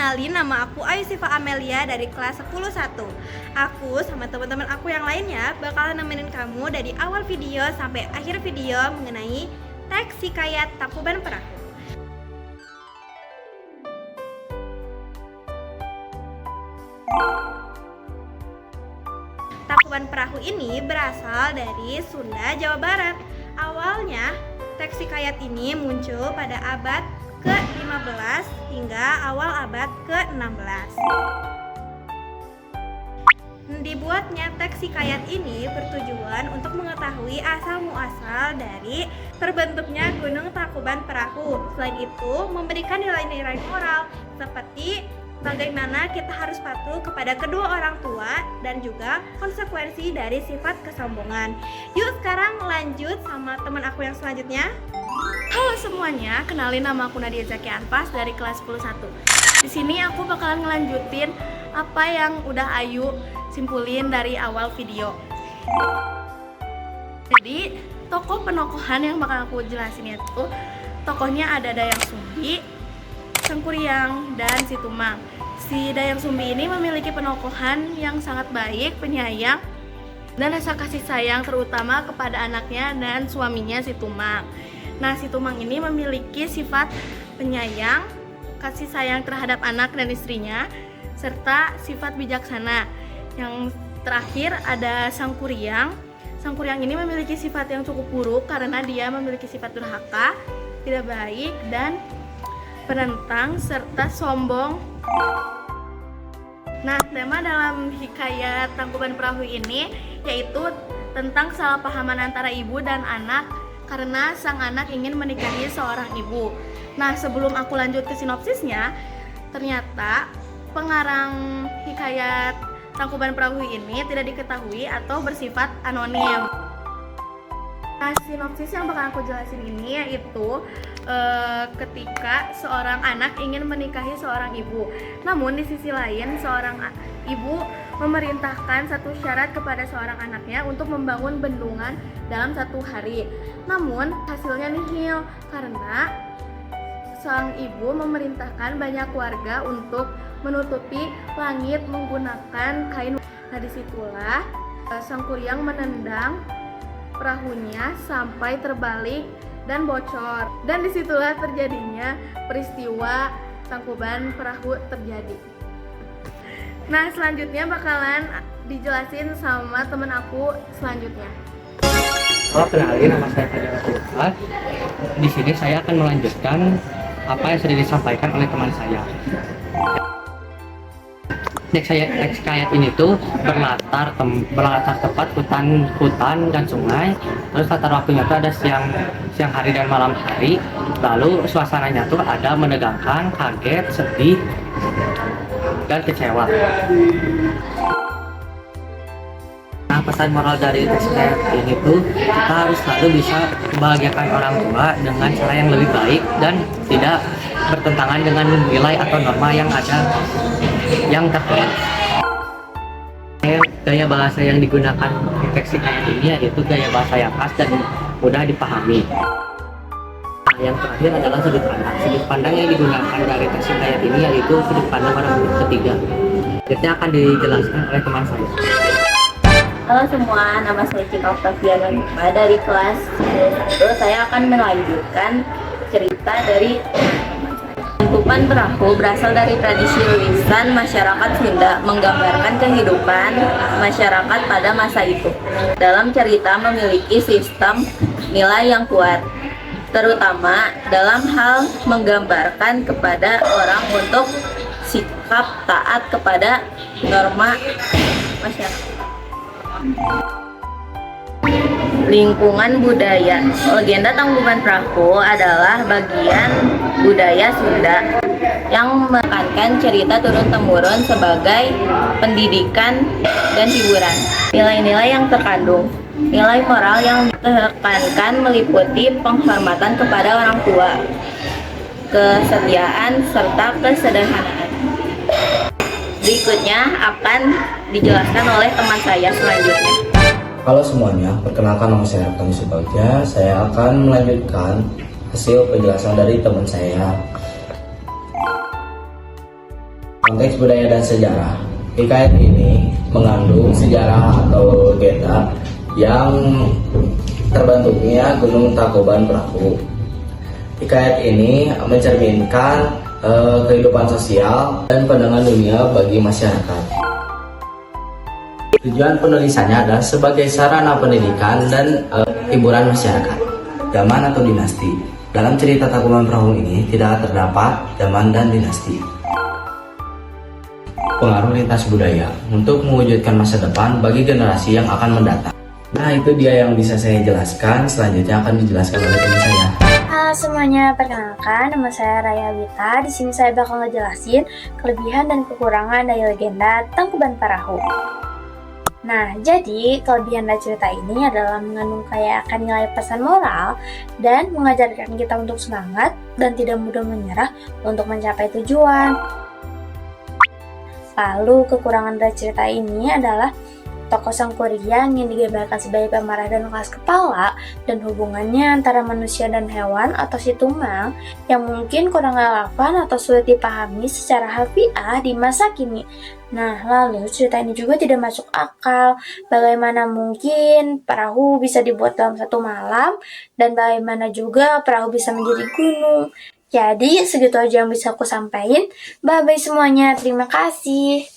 kenalin, nama aku Ayu Siva Amelia dari kelas 10-1. Aku sama teman-teman aku yang lainnya bakalan nemenin kamu dari awal video sampai akhir video mengenai teks hikayat Tangkuban Perahu. Tangkuban Perahu ini berasal dari Sunda, Jawa Barat. Awalnya, teks hikayat ini muncul pada abad ke-15 hingga awal abad ke-16. Dibuatnya teks hikayat ini bertujuan untuk mengetahui asal-muasal dari terbentuknya Gunung Tangkuban Perahu. Selain itu, memberikan nilai-nilai moral seperti bagaimana kita harus patuh kepada kedua orang tua dan juga konsekuensi dari sifat kesombongan. Yuk sekarang lanjut sama teman aku yang selanjutnya. Halo semuanya, kenalin nama aku Nadia Zaki Anfas dari kelas 10-1. Di sini aku bakalan ngelanjutin apa yang udah Ayu simpulin dari awal video. Jadi, tokoh penokohan yang bakal aku jelasin itu tokohnya ada Dayang Sumbi, Sangkuriang, dan Si Tumang. Si Dayang Sumbi ini memiliki penokohan yang sangat baik, penyayang, dan rasa kasih sayang terutama kepada anaknya dan suaminya Si Tumang. Nah, Si Tumang ini memiliki sifat penyayang, kasih sayang terhadap anak dan istrinya, serta sifat bijaksana. Yang terakhir ada Sangkuriang. Sangkuriang ini memiliki sifat yang cukup buruk karena dia memiliki sifat durhaka, tidak baik, dan penentang serta sombong. Nah, tema dalam hikayat Tangkuban Perahu ini yaitu tentang kesalahpahaman antara ibu dan anak karena sang anak ingin menikahi seorang ibu. Nah, sebelum aku lanjut ke sinopsisnya, ternyata pengarang hikayat Tangkuban Perahu ini tidak diketahui atau bersifat anonim. Nah, sinopsis yang bakal aku jelasin ini yaitu ketika seorang anak ingin menikahi seorang ibu. Namun di sisi lain seorang ibu memerintahkan satu syarat kepada seorang anaknya untuk membangun bendungan dalam 1 hari. Namun hasilnya nihil karena sang ibu memerintahkan banyak warga untuk menutupi langit menggunakan kain. Nah, disitulah Sangkuriang menendang perahunya sampai terbalik dan bocor, dan disitulah terjadinya peristiwa Tangkuban Perahu terjadi. Nah, selanjutnya bakalan dijelasin sama temen aku selanjutnya. Halo, kenalin, nama saya Fadil Abdullah. Di sini saya akan melanjutkan apa yang sudah disampaikan oleh teman saya. Teks hikayat ini tuh berlatar tepat hutan dan sungai. Terus latar waktunya tuh ada siang hari dan malam hari. Lalu suasananya tuh ada menegangkan, kaget, sedih, dan kecewa. Nah, pesan moral dari teks hikayat ini tuh kita harus selalu bisa membahagiakan orang tua dengan cara yang lebih baik dan tidak bertentangan dengan nilai atau norma yang ada yang tertera. Gaya bahasa yang digunakan di teks hikayat ini yaitu gaya bahasa yang khas dan mudah dipahami. Nah, yang terakhir adalah sudut pandang. Sudut pandang yang digunakan dari teks hikayat ini yaitu sudut pandang orang ketiga. Selanjutnya akan dijelaskan oleh teman saya. Halo semua, nama saya Cika Octaviana dari kelas 10-1. Saya akan melanjutkan cerita dari Tangkuban Perahu. Berasal dari tradisi lisan masyarakat Sunda, menggambarkan kehidupan masyarakat pada masa itu. Dalam cerita memiliki sistem nilai yang kuat, terutama dalam hal menggambarkan kepada orang untuk sikap taat kepada norma masyarakat. Lingkungan budaya. Legenda Tangkuban Perahu adalah bagian budaya Sunda yang menekankan cerita turun-temurun sebagai pendidikan dan hiburan. Nilai-nilai yang terkandung. Nilai moral yang ditekankan meliputi penghormatan kepada orang tua, kesetiaan, serta kesederhanaan. Berikutnya akan dijelaskan oleh teman saya selanjutnya. Halo semuanya, perkenalkan nama saya Raffi Subagja. Saya akan melanjutkan hasil penjelasan dari teman saya. Konteks budaya dan sejarah. Hikayat ini mengandung sejarah atau legenda yang terbentuknya Gunung Tangkuban Perahu. Hikayat ini mencerminkan kehidupan sosial dan pandangan dunia bagi masyarakat. Tujuan penulisannya adalah sebagai sarana pendidikan dan hiburan masyarakat. Zaman atau dinasti. Dalam cerita Tangkuban Perahu ini tidak terdapat zaman dan dinasti. Pengaruh lintas budaya untuk mewujudkan masa depan bagi generasi yang akan mendatang. Nah, itu dia yang bisa saya jelaskan. Selanjutnya akan dijelaskan oleh teman saya. Halo semuanya, perkenalkan nama saya Raya Wita. Di sini saya bakal ngejelasin kelebihan dan kekurangan dari legenda Tangkuban Perahu. Nah, jadi kelebihan dari cerita ini adalah mengandung kaya akan nilai pesan moral dan mengajarkan kita untuk semangat dan tidak mudah menyerah untuk mencapai tujuan. Lalu kekurangan dari cerita ini adalah tokoh Sang Kuryang yang digambarkan sebagai pemarah dan keras kepala, dan hubungannya antara manusia dan hewan atau si Tumang yang mungkin kurang relevan atau sulit dipahami secara harfiah di masa kini. Nah, lalu cerita ini juga tidak masuk akal. Bagaimana mungkin perahu bisa dibuat dalam satu malam, dan bagaimana juga perahu bisa menjadi gunung. Jadi, segitu aja yang bisa aku sampaikan. Bye-bye semuanya, terima kasih.